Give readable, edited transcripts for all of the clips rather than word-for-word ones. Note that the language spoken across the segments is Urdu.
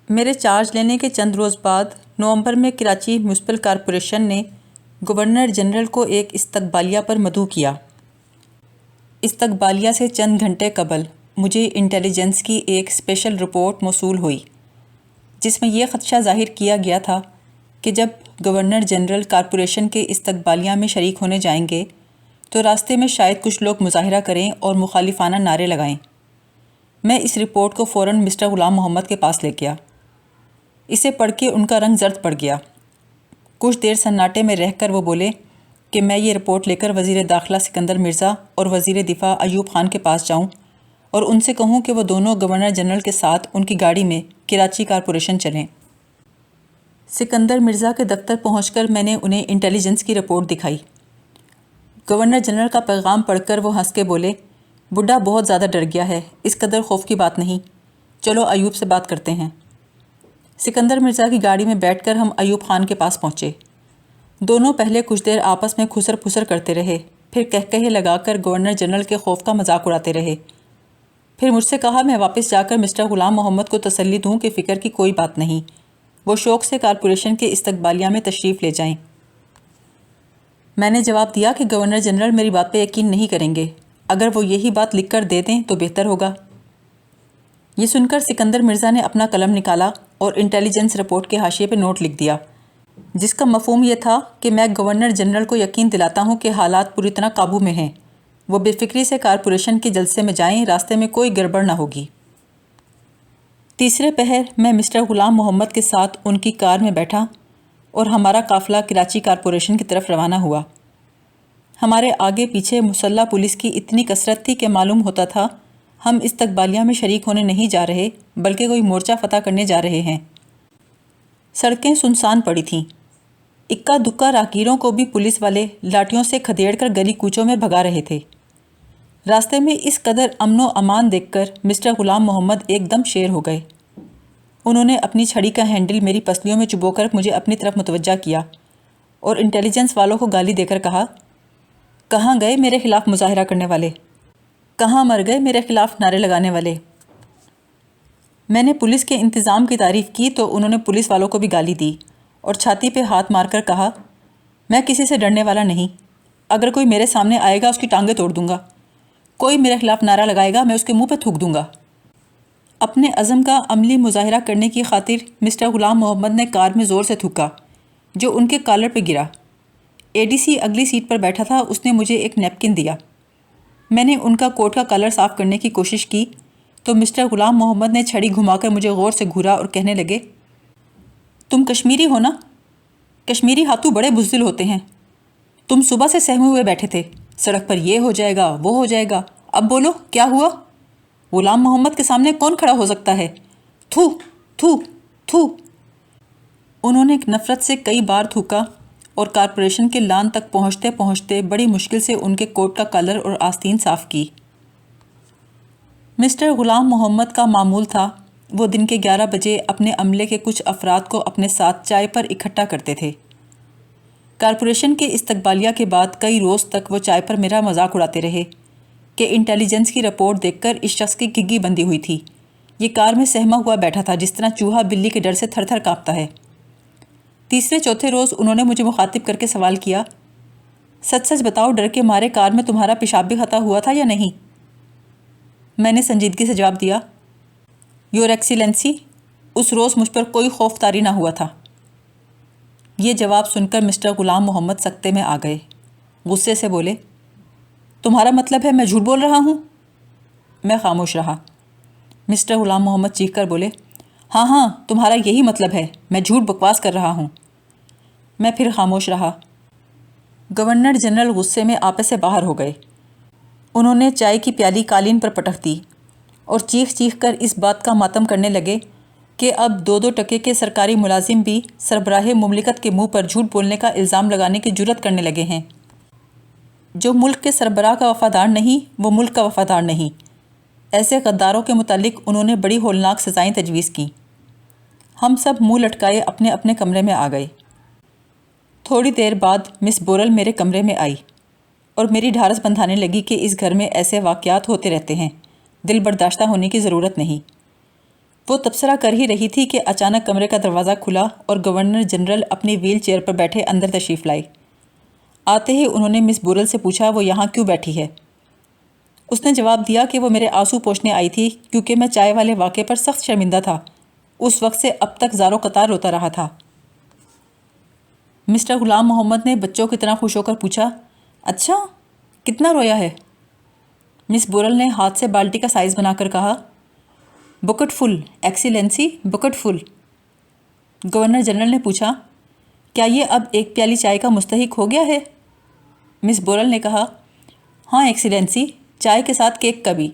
میرے چارج لینے کے چند روز بعد نومبر میں کراچی میونسپل کارپوریشن نے گورنر جنرل کو ایک استقبالیہ پر مدعو کیا۔ استقبالیہ سے چند گھنٹے قبل مجھے انٹیلیجنس کی ایک اسپیشل رپورٹ موصول ہوئی، جس میں یہ خدشہ ظاہر کیا گیا تھا کہ جب گورنر جنرل کارپوریشن کے استقبالیہ میں شریک ہونے جائیں گے تو راستے میں شاید کچھ لوگ مظاہرہ کریں اور مخالفانہ نعرے لگائیں۔ میں اس رپورٹ کو فوراً مسٹر غلام محمد کے پاس لے گیا۔ اسے پڑھ کے ان کا رنگ زرد پڑ گیا۔ کچھ دیر سناٹے میں رہ کر وہ بولے کہ میں یہ رپورٹ لے کر وزیر داخلہ سکندر مرزا اور وزیر دفاع ایوب خان کے پاس جاؤں اور ان سے کہوں کہ وہ دونوں گورنر جنرل کے ساتھ ان کی گاڑی میں کراچی کارپوریشن چلیں۔ سکندر مرزا کے دفتر پہنچ کر میں نے انہیں انٹیلیجنس کی رپورٹ دکھائی۔ گورنر جنرل کا پیغام پڑھ کر وہ ہنس کے بولے، بڈھا بہت زیادہ ڈر گیا ہے، اس قدر خوف کی بات نہیں، چلو ایوب سے بات کرتے ہیں۔ سکندر مرزا کی گاڑی میں بیٹھ کر ہم ایوب خان کے پاس پہنچے۔ دونوں پہلے کچھ دیر آپس میں کھسر پھسر کرتے رہے، پھر کہے لگا کر گورنر جنرل کے خوف کا مذاق اڑاتے رہے۔ پھر مجھ سے کہا میں واپس جا کر مسٹر غلام محمد کو تسلی دوں کہ فکر کی کوئی بات نہیں، وہ شوق سے کارپوریشن کے استقبالیہ میں تشریف لے جائیں۔ میں نے جواب دیا کہ گورنر جنرل میری بات پہ یقین نہیں کریں گے، اگر وہ یہی بات لکھ کر دے دیں تو بہتر ہوگا۔ یہ سن کر سکندر مرزا نے اپنا قلم نکالا اور انٹیلیجنس رپورٹ کے حاشیے پہ نوٹ لکھ دیا، جس کا مفہوم یہ تھا کہ میں گورنر جنرل کو یقین دلاتا ہوں کہ حالات پوری طرح قابو میں ہیں، وہ بے فکری سے کارپوریشن کے جلسے میں جائیں، راستے میں کوئی گڑبڑ نہ ہوگی۔ تیسرے پہر میں مسٹر غلام محمد کے ساتھ ان کی کار میں بیٹھا اور ہمارا قافلہ کراچی کارپوریشن کی طرف روانہ ہوا۔ ہمارے آگے پیچھے مسلح پولیس کی اتنی کثرت تھی کہ معلوم ہوتا تھا ہم استقبالیہ میں شریک ہونے نہیں جا رہے بلکہ کوئی مورچہ فتح کرنے جا رہے ہیں۔ سڑکیں سنسان پڑی تھیں، اکا دکا راہگیروں کو بھی پولیس والے لاٹھیوں سے کھدیڑ کر گلی کوچوں میں بھگا رہے تھے۔ راستے میں اس قدر امن و امان دیکھ کر مسٹر غلام محمد ایک دم شیر ہو گئے۔ انہوں نے اپنی چھڑی کا ہینڈل میری پسلیوں میں چبو کر مجھے اپنی طرف متوجہ کیا اور انٹیلیجنس والوں کو گالی دے کر کہا، کہاں گئے میرے خلاف مظاہرہ کرنے والے؟ کہاں مر گئے میرے خلاف نعرے لگانے والے؟ میں نے پولیس کے انتظام کی تعریف کی تو انہوں نے پولیس والوں کو بھی گالی دی اور چھاتی پہ ہاتھ مار کر کہا، میں کسی سے ڈرنے والا نہیں، اگر کوئی میرے سامنے آئے گا اس کی ٹانگیں توڑ دوں گا، کوئی میرے خلاف نعرہ لگائے گا میں اس کے منہ پہ تھوک دوں گا۔ اپنے عزم کا عملی مظاہرہ کرنے کی خاطر مسٹر غلام محمد نے کار میں زور سے تھوکا جو ان کے کالر پہ گرا۔ اے ڈی سی اگلی سیٹ پر بیٹھا تھا، اس نے مجھے ایک نیپکن دیا۔ میں نے ان کا کوٹ کا کالر صاف کرنے کی کوشش کی تو مسٹر غلام محمد نے چھڑی گھما کر مجھے غور سے گھورا اور کہنے لگے، تم کشمیری ہو نا؟ کشمیری ہاتھو بڑے بزدل ہوتے ہیں، تم صبح سے سہمے ہوئے بیٹھے تھے، سڑک پر یہ ہو جائے گا وہ ہو جائے گا، اب بولو کیا ہوا؟ غلام محمد کے سامنے کون کھڑا ہو سکتا ہے؟ تھو تھو تھو۔ انہوں نے نفرت سے کئی بار تھوکا اور کارپوریشن کے لان تک پہنچتے پہنچتے بڑی مشکل سے ان کے کوٹ کا کالر اور آستین صاف کی۔ مسٹر غلام محمد کا معمول تھا وہ دن کے 11 بجے اپنے عملے کے کچھ افراد کو اپنے ساتھ چائے پر اکٹھا کرتے تھے۔ کارپوریشن کے استقبالیہ کے بعد کئی روز تک وہ چائے پر میرا مذاق اڑاتے رہے کہ انٹیلیجنس کی رپورٹ دیکھ کر اس شخص کی گگی بندی ہوئی تھی، یہ کار میں سہما ہوا بیٹھا تھا جس طرح چوہا بلی کے ڈر سے تھر تھر کانپتا ہے۔ تیسرے چوتھے روز انہوں نے مجھے مخاطب کر کے سوال کیا، سچ سچ بتاؤ ڈر کے مارے کار میں تمہارا پیشاب بھی خطا ہوا تھا یا نہیں؟ میں نے سنجیدگی سے جواب دیا، یور ایکسیلنسی، اس روز مجھ پر کوئی خوف طاری نہ ہوا تھا۔ یہ جواب سن کر مسٹر غلام محمد سکتے میں آ گئے، غصے سے بولے، تمہارا مطلب ہے میں جھوٹ بول رہا ہوں؟ میں خاموش رہا۔ مسٹر غلام محمد چیخ کر بولے، ہاں ہاں تمہارا یہی مطلب ہے، میں جھوٹ بکواس کر رہا ہوں۔ میں پھر خاموش رہا۔ گورنر جنرل غصے میں آپے سے باہر ہو گئے۔ انہوں نے چائے کی پیالی قالین پر پٹک دی اور چیخ چیخ کر اس بات کا ماتم کرنے لگے کہ اب 2 ٹکے کے سرکاری ملازم بھی سربراہ مملکت کے منہ پر جھوٹ بولنے کا الزام لگانے کی جرات کرنے لگے ہیں۔ جو ملک کے سربراہ کا وفادار نہیں وہ ملک کا وفادار نہیں، ایسے غداروں کے متعلق انہوں نے بڑی ہولناک سزائیں تجویز کیں۔ ہم سب منہ لٹکائے اپنے اپنے کمرے میں آ گئے۔ تھوڑی دیر بعد مس بورل میرے کمرے میں آئی اور میری ڈھارس بندھانے لگی کہ اس گھر میں ایسے واقعات ہوتے رہتے ہیں، دل برداشتہ ہونے کی ضرورت نہیں۔ وہ تبصرہ کر ہی رہی تھی کہ اچانک کمرے کا دروازہ کھلا اور گورنر جنرل اپنی ویل چیئر پر بیٹھے اندر تشریف لائے۔ آتے ہی انہوں نے مس بورل سے پوچھا وہ یہاں کیوں بیٹھی ہے۔ اس نے جواب دیا کہ وہ میرے آنسو پوچھنے آئی تھی کیونکہ میں چائے والے واقعے پر سخت شرمندہ تھا۔ اس وقت سے اب تک زار و قطار روتا رہا تھا۔ مسٹر غلام محمد نے بچوں کی طرح خوش ہو کر پوچھا، اچھا کتنا رویا ہے؟ مس بورل نے ہاتھ سے بالٹی کا سائز بنا کر کہا، بکٹ فل ایکسیلنسی، بکٹ فل۔ گورنر جنرل نے پوچھا، کیا یہ اب ایک پیالی چائے کا مستحق ہو گیا ہے؟ مس بورل نے کہا، ہاں ایکسیلنسی، چائے کے ساتھ کیک کا بھی۔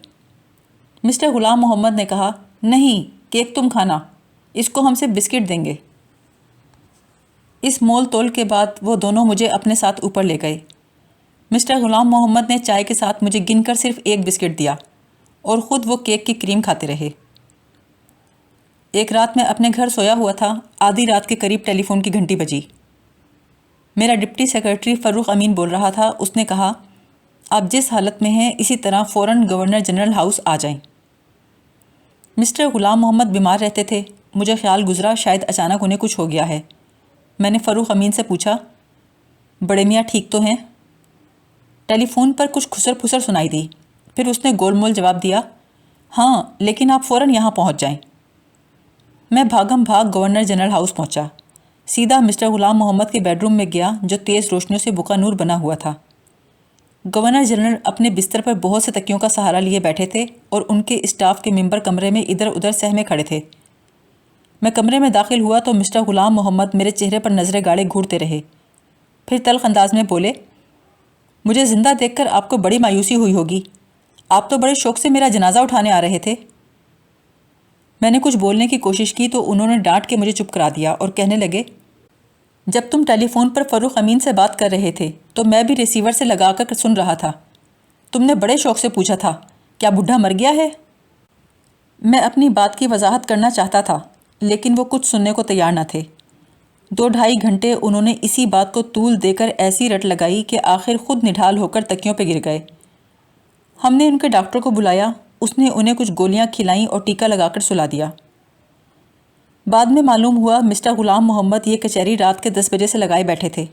مسٹر غلام محمد نے کہا، نہیں کیک تم کھانا، اس کو ہم سے بسکٹ دیں گے۔ اس مول تول کے بعد وہ دونوں مجھے اپنے ساتھ اوپر لے گئے۔ مسٹر غلام محمد نے چائے کے ساتھ مجھے گن کر صرف ایک بسکٹ دیا اور خود وہ کیک کی کریم کھاتے رہے۔ ایک رات میں اپنے گھر سویا ہوا تھا، آدھی رات کے قریب ٹیلی فون کی گھنٹی بجی۔ میرا ڈپٹی سیکرٹری فروخ امین بول رہا تھا۔ اس نے کہا، آپ جس حالت میں ہیں اسی طرح فوراً گورنر جنرل ہاؤس آ جائیں۔ مسٹر غلام محمد بیمار رہتے تھے۔ مجھے خیال گزرا شاید اچانک انہیں کچھ ہو گیا ہے۔ میں نے فروخ امین سے پوچھا، بڑے میاں ٹھیک تو ہیں؟ ٹیلی فون پر کچھ کھسر پھسر سنائی دی۔ پھر اس نے گول مول جواب دیا، ہاں لیکن آپ فوراً یہاں پہنچ جائیں۔ میں بھاگم بھاگ گورنر جنرل ہاؤس پہنچا۔ سیدھا مسٹر غلام محمد کے بیڈ روم میں گیا جو تیز روشنیوں سے بکا نور بنا ہوا تھا۔ گورنر جنرل اپنے بستر پر بہت سے تکیوں کا سہارا لیے بیٹھے تھے اور ان کے اسٹاف کے ممبر کمرے میں ادھر ادھر سہمے کھڑے تھے۔ میں کمرے میں داخل ہوا تو مسٹر غلام محمد میرے چہرے پر نظریں گاڑے گھورتے رہے، پھر تلخ انداز میں بولے، مجھے زندہ دیکھ کر آپ کو بڑی مایوسی ہوئی ہوگی، آپ تو بڑے شوق سے میرا جنازہ اٹھانے آ رہے تھے۔ میں نے کچھ بولنے کی کوشش کی تو انہوں نے ڈانٹ کے مجھے چپ کرا دیا اور کہنے لگے، جب تم ٹیلی فون پر فروخ امین سے بات کر رہے تھے تو میں بھی ریسیور سے لگا کر سن رہا تھا۔ تم نے بڑے شوق سے پوچھا تھا، کیا بڈھا مر گیا ہے؟ میں اپنی بات کی وضاحت کرنا چاہتا تھا لیکن وہ کچھ سننے کو تیار نہ تھے۔ 2-2.5 گھنٹے انہوں نے اسی بات کو طول دے کر ایسی رٹ لگائی کہ آخر خود نڈھال ہو کر تکیوں پہ گر گئے۔ ہم نے ان کے ڈاکٹر کو بلایا، اس نے انہیں کچھ گولیاں کھلائیں اور ٹیکا لگا کر سلا دیا۔ بعد میں معلوم ہوا مسٹر غلام محمد یہ کچہری رات کے 10 بجے سے لگائے بیٹھے تھے۔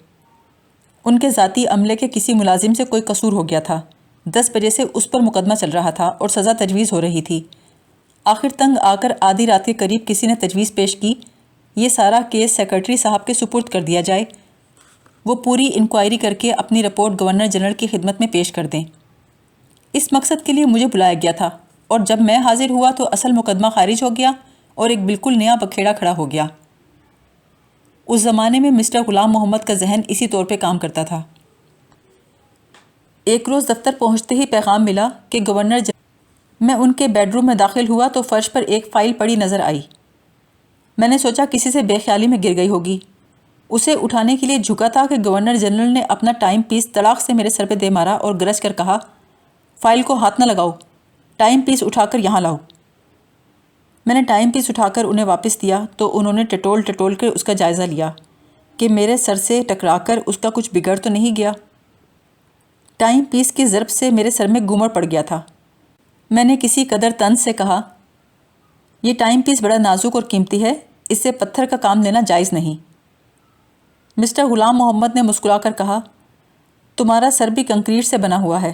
ان کے ذاتی عملے کے کسی ملازم سے کوئی قصور ہو گیا تھا۔ 10 بجے سے اس پر مقدمہ چل رہا تھا اور سزا تجویز ہو رہی تھی۔ آخر تنگ آ کر آدھی رات کے قریب کسی نے تجویز پیش کی، یہ سارا کیس سیکرٹری صاحب کے سپرد کر دیا جائے، وہ پوری انکوائری کر کے اپنی رپورٹ گورنر جنرل کی خدمت میں پیش کر دیں۔ اس مقصد کے لیے مجھے بلایا گیا تھا اور جب میں حاضر ہوا تو اصل مقدمہ خارج ہو گیا اور ایک بالکل نیا بکھیڑا کھڑا ہو گیا۔ اس زمانے میں مسٹر غلام محمد کا ذہن اسی طور پہ کام کرتا تھا۔ ایک روز دفتر پہنچتے ہی پیغام ملا کہ گورنر جنرل۔ میں ان کے بیڈ روم میں داخل ہوا تو فرش پر ایک فائل پڑی نظر آئی۔ میں نے سوچا کسی سے بے خیالی میں گر گئی ہوگی۔ اسے اٹھانے کے لیے جھکا تھا کہ گورنر جنرل نے اپنا ٹائم پیس تڑاق سے میرے سر پہ دے مارا اور گرج کر کہا، فائل کو ہاتھ نہ لگاؤ، ٹائم پیس اٹھا کر یہاں لاؤ۔ میں نے ٹائم پیس اٹھا کر انہیں واپس دیا تو انہوں نے ٹٹول ٹٹول کر اس کا جائزہ لیا کہ میرے سر سے ٹکرا کر اس کا کچھ بگڑ تو نہیں گیا۔ ٹائم پیس کی ضرب سے میرے سر میں گمڑ پڑ گیا تھا۔ میں نے کسی قدر طنز سے کہا، یہ ٹائم پیس بڑا نازک اور قیمتی ہے، اس سے پتھر کا کام لینا جائز نہیں۔ مسٹر غلام محمد نے مسکرا کر کہا، تمہارا سر بھی کنکریٹ سے بنا ہوا ہے۔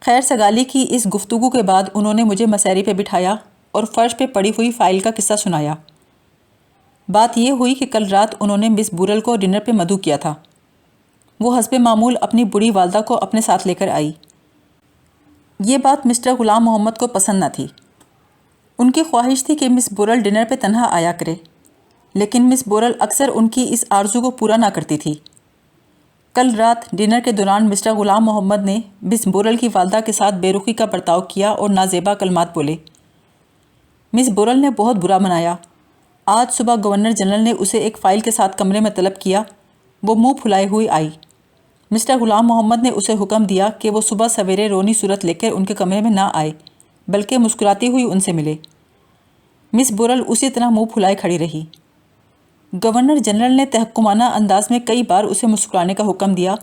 خیر سگالی کی اس گفتگو کے بعد انہوں نے مجھے مسیری پہ بٹھایا اور فرش پہ پڑی ہوئی فائل کا قصہ سنایا۔ بات یہ ہوئی کہ کل رات انہوں نے مس بورل کو ڈنر پہ مدعو کیا تھا۔ وہ حسب معمول اپنی بڑی والدہ کو اپنے ساتھ لے کر آئی۔ یہ بات مسٹر غلام محمد کو پسند نہ تھی۔ ان کی خواہش تھی کہ مس بورل ڈنر پہ تنہا آیا کرے، لیکن مس بورل اکثر ان کی اس آرزو کو پورا نہ کرتی تھی۔ کل رات ڈنر کے دوران مسٹر غلام محمد نے مس بورل کی والدہ کے ساتھ بے رخی کا برتاؤ کیا اور نازیبا کلمات بولے۔ مس بورل نے بہت برا منایا۔ آج صبح گورنر جنرل نے اسے ایک فائل کے ساتھ کمرے میں طلب کیا، وہ منہ پھلائے ہوئی آئی۔ مسٹر غلام محمد نے اسے حکم دیا کہ وہ صبح سویرے رونی صورت لے کر ان کے کمرے میں نہ آئے بلکہ مسکراتی ہوئی ان سے ملے۔ مس بورل اسی طرح منہ پھلائے کھڑی رہی۔ گورنر جنرل نے تحکمانہ انداز میں کئی بار اسے مسکرانے کا حکم دیا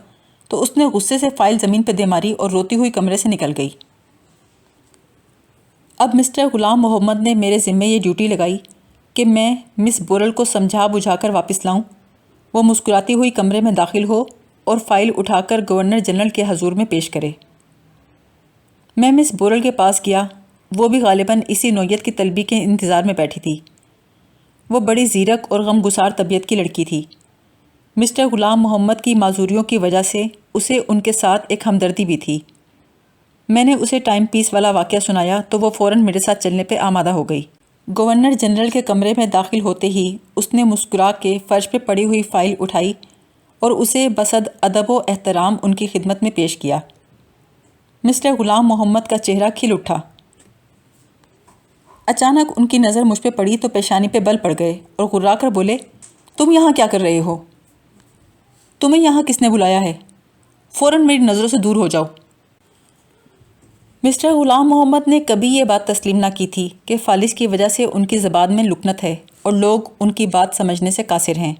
تو اس نے غصے سے فائل زمین پہ دے ماری اور روتی ہوئی کمرے سے نکل گئی۔ اب مسٹر غلام محمد نے میرے ذمہ یہ ڈیوٹی لگائی کہ میں مس بورل کو سمجھا بجھا کر واپس لاؤں، وہ مسکراتی ہوئی کمرے میں داخل ہو اور فائل اٹھا کر گورنر جنرل کے حضور میں پیش کرے۔ میں مس بورل کے پاس گیا، وہ بھی غالباً اسی نوعیت کی طلبی کے انتظار میں بیٹھی تھی۔ وہ بڑی زیرک اور غمگسار طبیعت کی لڑکی تھی۔ مسٹر غلام محمد کی معذوریوں کی وجہ سے اسے ان کے ساتھ ایک ہمدردی بھی تھی۔ میں نے اسے ٹائم پیس والا واقعہ سنایا تو وہ فوراً میرے ساتھ چلنے پہ آمادہ ہو گئی۔ گورنر جنرل کے کمرے میں داخل ہوتے ہی اس نے مسکرا کے فرش پہ پڑی ہوئی فائل اٹھائی اور اسے بصد ادب و احترام ان کی خدمت میں پیش کیا۔ مسٹر غلام محمد کا چہرہ کھل اٹھا۔ اچانک ان کی نظر مجھ پہ پڑی تو پیشانی پہ بل پڑ گئے اور غرا کر بولے، تم یہاں کیا کر رہے ہو؟ تمہیں یہاں کس نے بلایا ہے؟ فوراً میری نظروں سے دور ہو جاؤ۔ مسٹر غلام محمد نے کبھی یہ بات تسلیم نہ کی تھی کہ فالج کی وجہ سے ان کی زبان میں لکنت ہے اور لوگ ان کی بات سمجھنے سے قاصر ہیں۔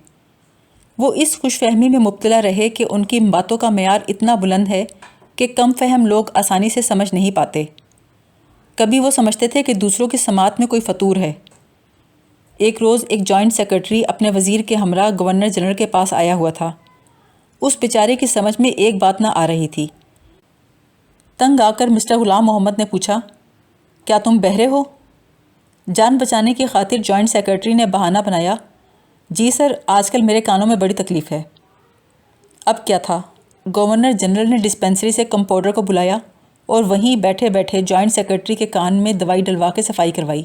وہ اس خوش فہمی میں مبتلا رہے کہ ان کی باتوں کا معیار اتنا بلند ہے کہ کم فہم لوگ آسانی سے سمجھ نہیں پاتے۔ کبھی وہ سمجھتے تھے کہ دوسروں کی سماعت میں کوئی فطور ہے۔ ایک روز ایک جوائنٹ سیکرٹری اپنے وزیر کے ہمراہ گورنر جنرل کے پاس آیا ہوا تھا۔ اس بیچارے کی سمجھ میں ایک بات نہ آ رہی تھی۔ تنگ آ کر مسٹر غلام محمد نے پوچھا، کیا تم بہرے ہو؟ جان بچانے کی خاطر جوائنٹ سیکرٹری نے بہانہ بنایا، جی سر، آج کل میرے کانوں میں بڑی تکلیف ہے۔ اب کیا تھا، گورنر جنرل نے ڈسپینسری سے کمپاؤنڈر کو بلایا اور وہیں بیٹھے بیٹھے جوائنٹ سیکرٹری کے کان میں دوائی ڈلوا کے صفائی کروائی۔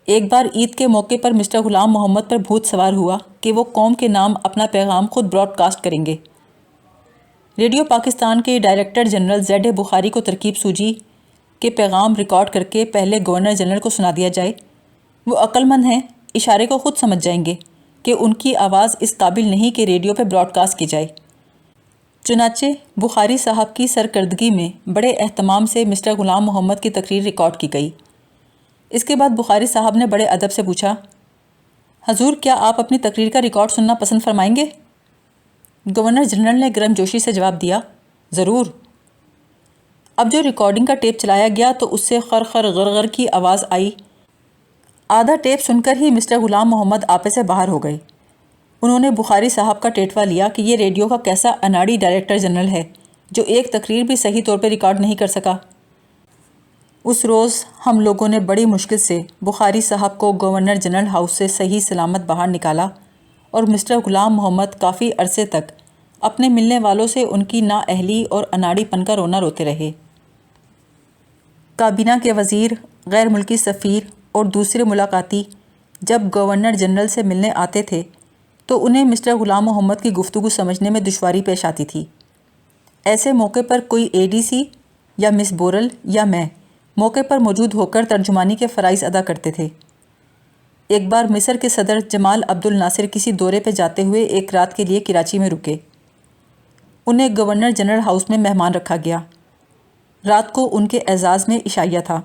ایک بار عید کے موقع پر مسٹر غلام محمد پر بھوت سوار ہوا کہ وہ قوم کے نام اپنا پیغام خود براڈ کاسٹ کریں گے۔ ریڈیو پاکستان کے ڈائریکٹر جنرل زیڈ بخاری کو ترکیب سوجی کہ پیغام ریکارڈ کر کے پہلے گورنر جنرل کو سنا دیا جائے۔ وہ عقل مند ہیں، اشارے کو خود سمجھ جائیں گے کہ ان کی آواز اس قابل نہیں کہ ریڈیو پہ براڈ کاسٹ کی جائے۔ چنانچہ بخاری صاحب کی سرکردگی میں بڑے اہتمام سے مسٹر غلام محمد کی تقریر ریکارڈ کی گئی۔ اس کے بعد بخاری صاحب نے بڑے ادب سے پوچھا، حضور کیا آپ اپنی تقریر کا ریکارڈ سننا پسند فرمائیں گے؟ گورنر جنرل نے گرم جوشی سے جواب دیا، ضرور۔ اب جو ریکارڈنگ کا ٹیپ چلایا گیا تو اس سے خر خر غرغر کی آواز آئی۔ آدھا ٹیپ سن کر ہی مسٹر غلام محمد آپے سے باہر ہو گئے۔ انہوں نے بخاری صاحب کا ٹیٹوا لیا کہ یہ ریڈیو کا کیسا اناڑی ڈائریکٹر جنرل ہے جو ایک تقریر بھی صحیح طور پہ ریکارڈ نہیں کر سکا۔ اس روز ہم لوگوں نے بڑی مشکل سے بخاری صاحب کو گورنر جنرل ہاؤس سے صحیح سلامت باہر نکالا اور مسٹر غلام محمد کافی عرصے تک اپنے ملنے والوں سے ان کی نااہلی اور اناڑی پن کا رونا روتے رہے۔ کابینہ کے وزیر، غیر ملکی سفیر اور دوسرے ملاقاتی جب گورنر جنرل سے ملنے آتے تھے تو انہیں مسٹر غلام محمد کی گفتگو سمجھنے میں دشواری پیش آتی تھی۔ ایسے موقع پر کوئی اے ڈی سی یا مس بورل یا میں موقع پر موجود ہو کر ترجمانی کے فرائض ادا کرتے تھے۔ ایک بار مصر کے صدر جمال عبد الناصر کسی دورے پہ جاتے ہوئے ایک رات کے لیے کراچی میں رکے۔ انہیں گورنر جنرل ہاؤس میں مہمان رکھا گیا۔ رات کو ان کے اعزاز میں عشائیہ تھا۔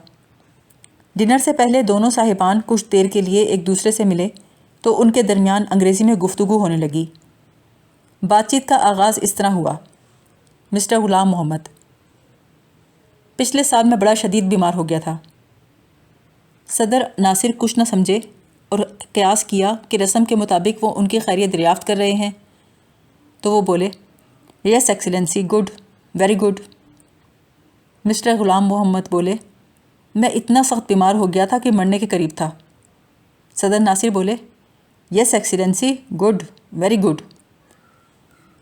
ڈنر سے پہلے دونوں صاحبان کچھ دیر کے لیے ایک دوسرے سے ملے تو ان کے درمیان انگریزی میں گفتگو ہونے لگی۔ بات چیت کا آغاز اس طرح ہوا، مسٹر غلام محمد، پچھلے سال میں بڑا شدید بیمار ہو گیا تھا۔ صدر ناصر کچھ نہ سمجھے اور قیاس کیا کہ رسم کے مطابق وہ ان کی خیریت دریافت کر رہے ہیں، تو وہ بولے، yes excellency, good, very good. Mister Ghulam Muhammad بولے، میں اتنا سخت بیمار ہو گیا تھا کہ مرنے کے قریب تھا۔ صدر ناصر بولے، yes excellency, good, very good.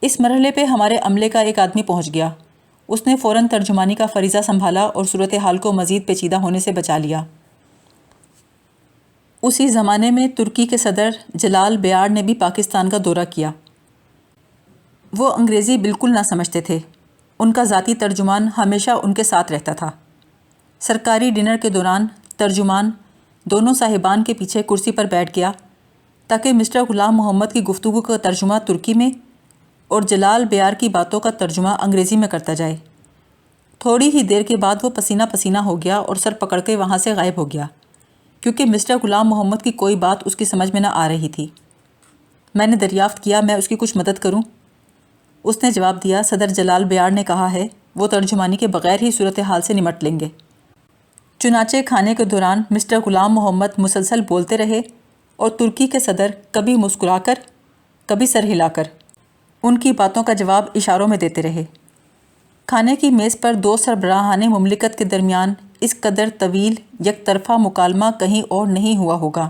اس مرحلے پہ ہمارے عملے کا ایک آدمی پہنچ گیا۔ اس نے فوراً ترجمانی کا فریضہ سنبھالا اور صورتحال کو مزید پیچیدہ ہونے سے بچا لیا۔ اسی زمانے میں ترکی کے صدر جلال بیار نے بھی پاکستان کا دورہ کیا۔ وہ انگریزی بالکل نہ سمجھتے تھے۔ ان کا ذاتی ترجمان ہمیشہ ان کے ساتھ رہتا تھا۔ سرکاری ڈنر کے دوران ترجمان دونوں صاحبان کے پیچھے کرسی پر بیٹھ گیا تاکہ مسٹر غلام محمد کی گفتگو کا ترجمہ ترکی میں اور جلال بیار کی باتوں کا ترجمہ انگریزی میں کرتا جائے۔ تھوڑی ہی دیر کے بعد وہ پسینہ پسینہ ہو گیا اور سر پکڑ کے وہاں سے غائب ہو گیا کیونکہ مسٹر غلام محمد کی کوئی بات اس کی سمجھ میں نہ آ رہی تھی۔ میں نے دریافت کیا میں اس کی کچھ مدد کروں؟ اس نے جواب دیا، صدر جلال بیار نے کہا ہے وہ ترجمانی کے بغیر ہی صورتحال سے نمٹ لیں گے۔ چنانچہ کھانے کے دوران مسٹر غلام محمد مسلسل بولتے رہے اور ترکی کے صدر کبھی مسکرا کر کبھی سر ہلا کر ان کی باتوں کا جواب اشاروں میں دیتے رہے۔ کھانے کی میز پر دو سربراہان مملکت کے درمیان اس قدر طویل یک طرفہ مکالمہ کہیں اور نہیں ہوا ہوگا۔